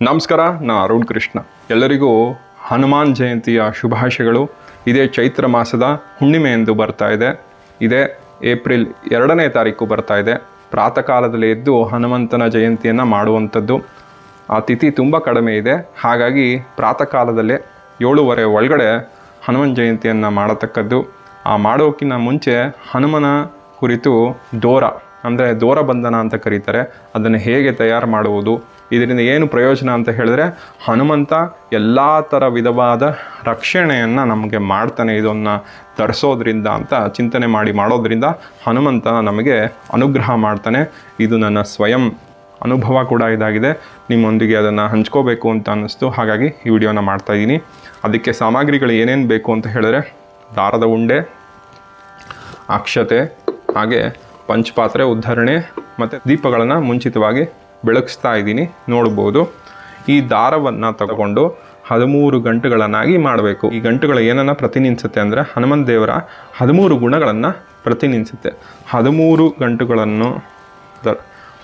ನಮಸ್ಕಾರ, ನಾ ಅರುಣ್ ಕೃಷ್ಣ. ಎಲ್ಲರಿಗೂ ಹನುಮಾನ್ ಜಯಂತಿಯ ಶುಭಾಶಯಗಳು. ಇದೇ ಚೈತ್ರ ಮಾಸದ ಹುಣ್ಣಿಮೆ ಎಂದು ಬರ್ತಾ ಇದೆ. ಇದೇ ಏಪ್ರಿಲ್ 2ನೇ ತಾರೀಕು ಬರ್ತಾ ಇದೆ. ಪ್ರಾತಃ ಕಾಲದಲ್ಲಿ ಎದ್ದು ಹನುಮಂತನ ಜಯಂತಿಯನ್ನು ಮಾಡುವಂಥದ್ದು. ಆ ತಿಥಿ ತುಂಬ ಕಡಿಮೆ ಇದೆ. ಹಾಗಾಗಿ ಪ್ರಾತಃ ಕಾಲದಲ್ಲೇ 7:30 ಒಳಗಡೆ ಹನುಮನ್ ಜಯಂತಿಯನ್ನು ಮಾಡತಕ್ಕದ್ದು. ಆ ಮಾಡೋಕ್ಕಿಂತ ಮುಂಚೆ ಹನುಮನ ಕುರಿತು ದೋರ ಬಂಧನ ಅಂತ ಕರೀತಾರೆ. ಅದನ್ನು ಹೇಗೆ ತಯಾರು ಮಾಡುವುದು, ಇದರಿಂದ ಏನು ಪ್ರಯೋಜನ ಅಂತ ಹೇಳಿದ್ರೆ, ಹನುಮಂತ ಎಲ್ಲ ಥರ ವಿಧವಾದ ರಕ್ಷಣೆಯನ್ನು ನಮಗೆ ಮಾಡ್ತಾನೆ. ಇದನ್ನು ಧರಿಸೋದ್ರಿಂದ ಅಂತ ಚಿಂತನೆ ಮಾಡೋದ್ರಿಂದ ಹನುಮಂತ ನಮಗೆ ಅನುಗ್ರಹ ಮಾಡ್ತಾನೆ. ಇದು ನನ್ನ ಸ್ವಯಂ ಅನುಭವ ಕೂಡ ಇದಾಗಿದೆ. ನಿಮ್ಮೊಂದಿಗೆ ಅದನ್ನು ಹಂಚ್ಕೋಬೇಕು ಅಂತ ಅನ್ನಿಸ್ತು. ಹಾಗಾಗಿ ಈ ವಿಡಿಯೋನ ಮಾಡ್ತಾಯಿದ್ದೀನಿ. ಅದಕ್ಕೆ ಸಾಮಗ್ರಿಗಳು ಏನೇನು ಬೇಕು ಅಂತ ಹೇಳಿದ್ರೆ, ದಾರದ ಉಂಡೆ, ಅಕ್ಷತೆ, ಹಾಗೆ ಪಂಚಪಾತ್ರೆ, ಉದ್ಧರಣೆ ಮತ್ತು ದೀಪಗಳನ್ನು ಮುಂಚಿತವಾಗಿ ಬೆಳಗಿಸ್ತಾ ಇದ್ದೀನಿ, ನೋಡ್ಬೋದು. ಈ ದಾರವನ್ನು ತಗೊಂಡು 13 ಗಂಟುಗಳನ್ನಾಗಿ ಮಾಡಬೇಕು. ಈ ಗಂಟುಗಳು ಏನನ್ನು ಪ್ರತಿನಿಧಿಸುತ್ತೆ ಅಂದರೆ, ಹನುಮಂತ ದೇವರ 13 ಗುಣಗಳನ್ನು ಪ್ರತಿನಿಧಿಸುತ್ತೆ. 13 ಗಂಟುಗಳನ್ನು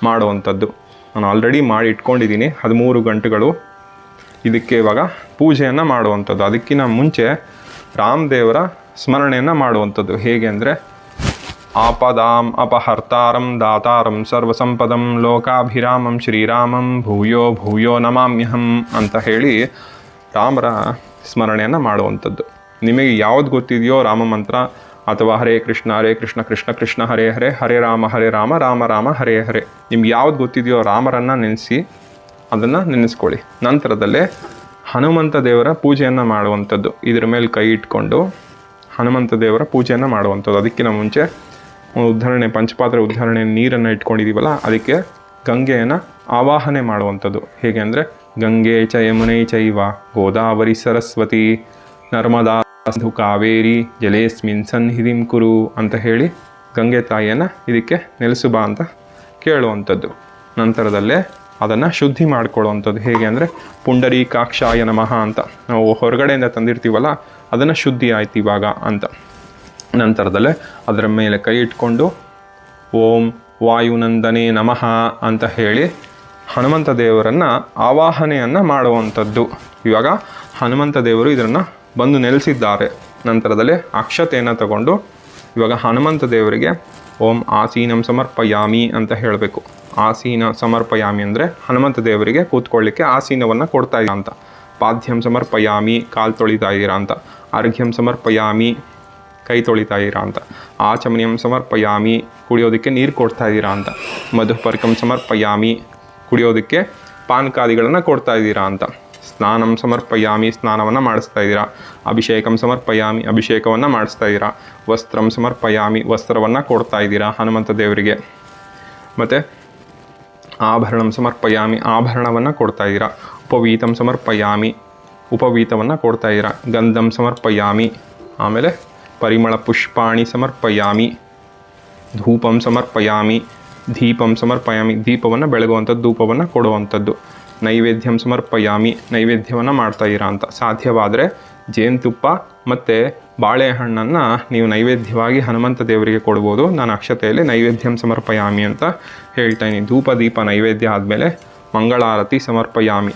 ಮಾಡುವಂಥದ್ದು ನಾನು ಆಲ್ರೆಡಿ ಮಾಡಿ ಇಟ್ಕೊಂಡಿದ್ದೀನಿ. 13 ಗಂಟುಗಳು. ಇದಕ್ಕೆ ಇವಾಗ ಪೂಜೆಯನ್ನು ಮಾಡುವಂಥದ್ದು. ಅದಕ್ಕಿಂತ ಮುಂಚೆ ರಾಮದೇವರ ಸ್ಮರಣೆಯನ್ನು ಮಾಡುವಂಥದ್ದು. ಹೇಗೆ ಅಂದರೆ, ಆಪದಾಂ ಅಪಹರ್ತಾರಂ ದಾತಾರಂ ಸರ್ವಸಂಪದಂ ಲೋಕಾಭಿರಾಮಂ ಶ್ರೀರಾಮಂ ಭೂಯೋ ಭೂಯೋ ನಮಾಮ್ಯಹಂ ಅಂತ ಹೇಳಿ ರಾಮರ ಸ್ಮರಣೆಯನ್ನು ಮಾಡುವಂಥದ್ದು. ನಿಮಗೆ ಯಾವ್ದು ಗೊತ್ತಿದೆಯೋ ರಾಮ ಮಂತ್ರ, ಅಥವಾ ಹರೇ ಕೃಷ್ಣ ಕೃಷ್ಣ ಕೃಷ್ಣ ಹರೇ ಹರೇ, ಹರೇ ರಾಮ ರಾಮ ರಾಮ ಹರೇ ಹರೇ, ನಿಮ್ಗೆ ಯಾವ್ದು ಗೊತ್ತಿದೆಯೋ ರಾಮರನ್ನು ನೆನೆಸಿ ಅದನ್ನು ನೆನೆಸ್ಕೊಳ್ಳಿ. ನಂತರದಲ್ಲೇ ಹನುಮಂತ ದೇವರ ಪೂಜೆಯನ್ನು ಮಾಡುವಂಥದ್ದು. ಇದರ ಮೇಲೆ ಕೈ ಇಟ್ಕೊಂಡು ಹನುಮಂತ ದೇವರ ಪೂಜೆಯನ್ನು ಮಾಡುವಂಥದ್ದು. ಅದಕ್ಕಿಂತ ಮುಂಚೆ ಉದ್ಧರಣೆ, ಪಂಚಪಾತ್ರೆ ಉದ್ಧರಣೆ ನೀರನ್ನು ಇಟ್ಕೊಂಡಿದ್ದೀವಲ್ಲ, ಅದಕ್ಕೆ ಗಂಗೆಯನ್ನು ಆವಾಹನೆ ಮಾಡುವಂಥದ್ದು. ಹೇಗೆ ಅಂದರೆ, ಗಂಗೆ ಚ ಯಮುನೈ ಚೈವ ಗೋದಾವರಿ ಸರಸ್ವತಿ ನರ್ಮದಾ ಸಿಂಧು ಕಾವೇರಿ ಜಲೇಸ್ಮಿನ್ ಸನ್ನಿಧಿಂ ಕುರು ಅಂತ ಹೇಳಿ ಗಂಗೆ ತಾಯಿಯನ್ನು ಇದಕ್ಕೆ ನೆಲೆಸುಬಾ ಅಂತ ಕೇಳುವಂಥದ್ದು. ನಂತರದಲ್ಲೇ ಅದನ್ನು ಶುದ್ಧಿ ಮಾಡಿಕೊಳ್ಳುವಂಥದ್ದು. ಹೇಗೆ ಅಂದರೆ, ಪುಂಡರೀಕಾಕ್ಷಾಯ ನಮಃ ಅಂತ ನಾವು ಹೊರಗಡೆಯಿಂದ ತಂದಿರ್ತೀವಲ್ಲ, ಅದನ್ನು ಶುದ್ಧಿ ಆಯ್ತು ಇವಾಗ ಅಂತ. ನಂತರದಲ್ಲೇ ಅದರ ಮೇಲೆ ಕೈ ಇಟ್ಕೊಂಡು ಓಂ ವಾಯುನಂದನೆ ನಮಃ ಅಂತ ಹೇಳಿ ಹನುಮಂತ ದೇವರನ್ನು ಆವಾಹನೆಯನ್ನು ಮಾಡುವಂಥದ್ದು. ಇವಾಗ ಹನುಮಂತ ದೇವರು ಇದನ್ನು ಬಂದು ನೆಲೆಸಿದ್ದಾರೆ. ನಂತರದಲ್ಲೇ ಅಕ್ಷತೆಯನ್ನು ತಗೊಂಡು ಇವಾಗ ಹನುಮಂತ ದೇವರಿಗೆ ಓಂ ಆಸೀನಂ ಸಮರ್ಪಯಾಮಿ ಅಂತ ಹೇಳಬೇಕು. ಆಸೀನ ಸಮರ್ಪಯಾಮಿ ಅಂದರೆ ಹನುಮಂತ ದೇವರಿಗೆ ಕೂತ್ಕೊಳ್ಳಿಕ್ಕೆ ಆಸೀನವನ್ನು ಕೊಡ್ತಾ ಇದ್ದೀರಾ ಅಂತ. ಪಾದ್ಯಂ ಸಮರ್ಪಯಾಮಿ, ಕಾಲು ತೊಳಿತಾ ಇದ್ದೀರಾ ಅಂತ. ಅರ್ಘ್ಯಂ ಸಮರ್ಪಯಾಮಿ, ಕೈ ತೊಳಿತಾ ಇದ್ದೀರಾ ಅಂತ. ಆಚಮನಿಯಂ ಸಮರ್ಪಯಾಮಿ, ಕುಡಿಯೋದಕ್ಕೆ ನೀರು ಕೊಡ್ತಾ ಇದ್ದೀರಾ ಅಂತ. ಮಧುಪರ್ಕಂ ಸಮರ್ಪಯಾಮಿ, ಕುಡಿಯೋದಕ್ಕೆ ಪಾನಕಾದಿಗಳನ್ನು ಕೊಡ್ತಾ ಇದ್ದೀರಾ ಅಂತ. ಸ್ನಾನಂ ಸಮರ್ಪಯಾಮಿ, ಸ್ನಾನವನ್ನು ಮಾಡಿಸ್ತಾ ಇದ್ದೀರಾ. ಅಭಿಷೇಕಂ ಸಮರ್ಪಯಾಮಿ, ಅಭಿಷೇಕವನ್ನು ಮಾಡಿಸ್ತಾ ಇದ್ದೀರಾ. ವಸ್ತ್ರಂ ಸಮರ್ಪಯಾಮಿ, ವಸ್ತ್ರವನ್ನು ಕೊಡ್ತಾ ಇದ್ದೀರಾ ಹನುಮಂತ ದೇವರಿಗೆ. ಮತ್ತು ಆಭರಣಂ ಸಮರ್ಪಯಾಮಿ, ಆಭರಣವನ್ನು ಕೊಡ್ತಾ ಇದ್ದೀರಾ. ಉಪವೀತಂ ಸಮರ್ಪಯಾಮಿ, ಉಪವೀತವನ್ನು ಕೊಡ್ತಾ ಇದ್ದೀರಾ. ಗಂಧಂ ಸಮರ್ಪಯಾಮಿ, ಆಮೇಲೆ ಪರಿಮಳ ಪುಷ್ಪಾಣಿ ಸಮರ್ಪಯಾಮಿ. ಧೂಪಂ ಸಮರ್ಪಯಾಮಿ, ದೀಪಂ ಸಮರ್ಪಯಾಮಿ, ದೀಪವನ್ನು ಬೆಳಗುವಂಥದ್ದು, ಧೂಪವನ್ನು ಕೊಡುವಂಥದ್ದು. ನೈವೇದ್ಯಂ ಸಮರ್ಪಯಾಮಿ, ನೈವೇದ್ಯವನ್ನು ಮಾಡ್ತಾಯಿರಾ ಅಂತ. ಸಾಧ್ಯವಾದರೆ ಜೇನುತುಪ್ಪ ಮತ್ತು ಬಾಳೆಹಣ್ಣನ್ನು ನೀವು ನೈವೇದ್ಯವಾಗಿ ಹನುಮಂತ ದೇವರಿಗೆ ಕೊಡ್ಬೋದು. ನಾನು ಅಕ್ಷತೆಯಲ್ಲಿ ನೈವೇದ್ಯಂ ಸಮರ್ಪಯಾಮಿ ಅಂತ ಹೇಳ್ತಾಯಿದ್ದೀನಿ. ಧೂಪ ದೀಪ ನೈವೇದ್ಯ ಆದಮೇಲೆ ಮಂಗಳಾರತಿ ಸಮರ್ಪಯಾಮಿ,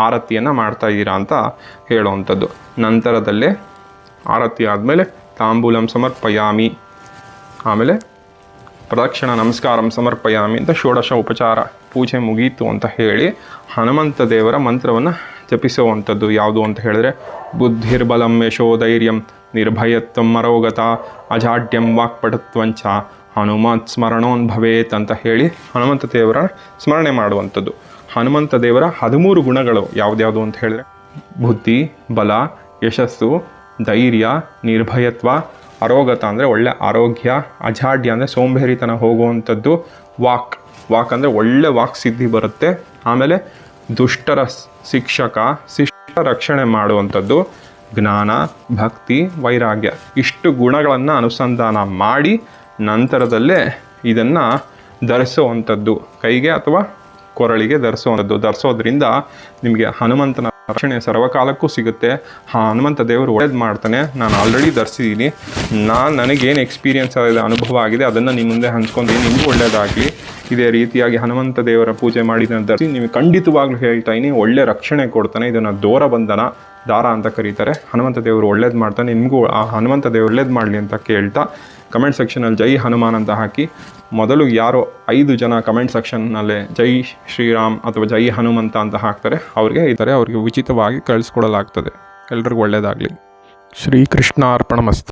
ಆರತಿಯನ್ನು ಮಾಡ್ತಾಯಿದ್ದೀರಾ ಅಂತ ಹೇಳುವಂಥದ್ದು. ನಂತರದಲ್ಲೇ ಆರತಿ ಆದಮೇಲೆ ತಾಂಬೂಲಂ ಸಮರ್ಪಯಾಮಿ, ಆಮೇಲೆ ಪ್ರದಕ್ಷಿಣ ನಮಸ್ಕಾರಂ ಸಮರ್ಪಯಾಮಿ ಅಂತ ಷೋಡಶ ಉಪಚಾರ ಪೂಜೆ ಮುಗೀತು ಅಂತ ಹೇಳಿ ಹನುಮಂತ ದೇವರ ಮಂತ್ರವನ್ನು ಜಪಿಸುವಂಥದ್ದು. ಯಾವುದು ಅಂತ ಹೇಳಿದ್ರೆ, ಬುದ್ಧಿರ್ಬಲಂ ಯಶೋಧೈರ್ಯಂ ನಿರ್ಭಯತ್ವಂ ಅರೋಗತ ಅಜಾಡ್ಯಂ ವಾಕ್ಪಟುತ್ವಂಚ ಹನುಮತ್ ಸ್ಮರಣೋನ್ ಭವೇತ್ ಅಂತ ಹೇಳಿ ಹನುಮಂತ ದೇವರ ಸ್ಮರಣೆ ಮಾಡುವಂಥದ್ದು. ಹನುಮಂತ ದೇವರ 13 ಗುಣಗಳು ಯಾವುದ್ಯಾವುದು ಅಂತ ಹೇಳಿದ್ರೆ, ಬುದ್ಧಿ, ಬಲ, ಯಶಸ್ಸು, ಧೈರ್ಯ, ನಿರ್ಭಯತ್ವ, ಅರೋಗತ ಅಂದರೆ ಒಳ್ಳೆ ಆರೋಗ್ಯ, ಅಜಾಡ್ಯ ಅಂದರೆ ಸೋಂಬೇರಿತನ ಹೋಗುವಂಥದ್ದು, ವಾಕ್ ಅಂದರೆ ಒಳ್ಳೆ ವಾಕ್ ಸಿದ್ಧಿ ಬರುತ್ತೆ. ಆಮೇಲೆ ದುಷ್ಟರ ಶಿಷ್ಟ ರಕ್ಷಣೆ ಮಾಡುವಂಥದ್ದು, ಜ್ಞಾನ, ಭಕ್ತಿ, ವೈರಾಗ್ಯ, ಇಷ್ಟು ಗುಣಗಳನ್ನು ಅನುಸಂಧಾನ ಮಾಡಿ ನಂತರದಲ್ಲೇ ಇದನ್ನು ಧರಿಸುವಂಥದ್ದು. ಕೈಗೆ ಅಥವಾ ಕೊರಳಿಗೆ ಧರಿಸೋದ್ರಿಂದ ನಿಮಗೆ ಹನುಮಂತನ ರಕ್ಷಣೆ ಸರ್ವಕಾಲಕ್ಕೂ ಸಿಗುತ್ತೆ. ಹನುಮಂತ ದೇವರು ಒಳ್ಳೇದು ಮಾಡ್ತಾನೆ. ನಾನು ಆಲ್ರೆಡಿ ಧರಿಸಿದ್ದೀನಿ. ನನಗೇನು ಎಕ್ಸ್ಪೀರಿಯನ್ಸ್ ಆಗಿದೆ, ಅನುಭವ ಆಗಿದೆ, ಅದನ್ನು ನಿಮ್ಮ ಮುಂದೆ ಹಂಚ್ಕೊಂಡಿದ್ದೀನಿ. ನಿಮಗೂ ಒಳ್ಳೆಯದಾಗಲಿ. ಇದೇ ರೀತಿಯಾಗಿ ಹನುಮಂತ ದೇವರ ಪೂಜೆ ಮಾಡಿದ ನಂತರ ನಿಮಗೆ ಖಂಡಿತವಾಗ್ಲೂ ಹೇಳ್ತಾ ಇದ್ದೀನಿ, ಒಳ್ಳೆ ರಕ್ಷಣೆ ಕೊಡ್ತಾನೆ. ಇದನ್ನು ದೋರ ಬಂಧನ ದಾರ ಅಂತ ಕರೀತಾರೆ. ಹನುಮಂತ ದೇವರು ಒಳ್ಳೇದು ಮಾಡ್ತಾನೆ. ನಿಮಗೂ ಆ ಹನುಮಂತ ದೇವರು ಒಳ್ಳೇದು ಮಾಡಲಿ ಅಂತ ಕೇಳ್ತಾ ಕಮೆಂಟ್ ಸೆಕ್ಷನಲ್ಲಿ ಜೈ ಹನುಮಾನ್ ಅಂತ ಹಾಕಿ. ಮೊದಲು ಯಾರೋ 5 ಜನ ಕಮೆಂಟ್ ಸೆಕ್ಷನ್ನಲ್ಲೇ ಜೈ ಶ್ರೀರಾಮ್ ಅಥವಾ ಜೈ ಹನುಮಂತ ಅಂತ ಹಾಕ್ತಾರೆ, ಅವ್ರಿಗೆ ಉಚಿತವಾಗಿ ಕಳಿಸ್ಕೊಡಲಾಗ್ತದೆ. ಎಲ್ರಿಗೂ ಒಳ್ಳೆಯದಾಗಲಿ. ಶ್ರೀಕೃಷ್ಣ ಅರ್ಪಣಮಸ್ತು.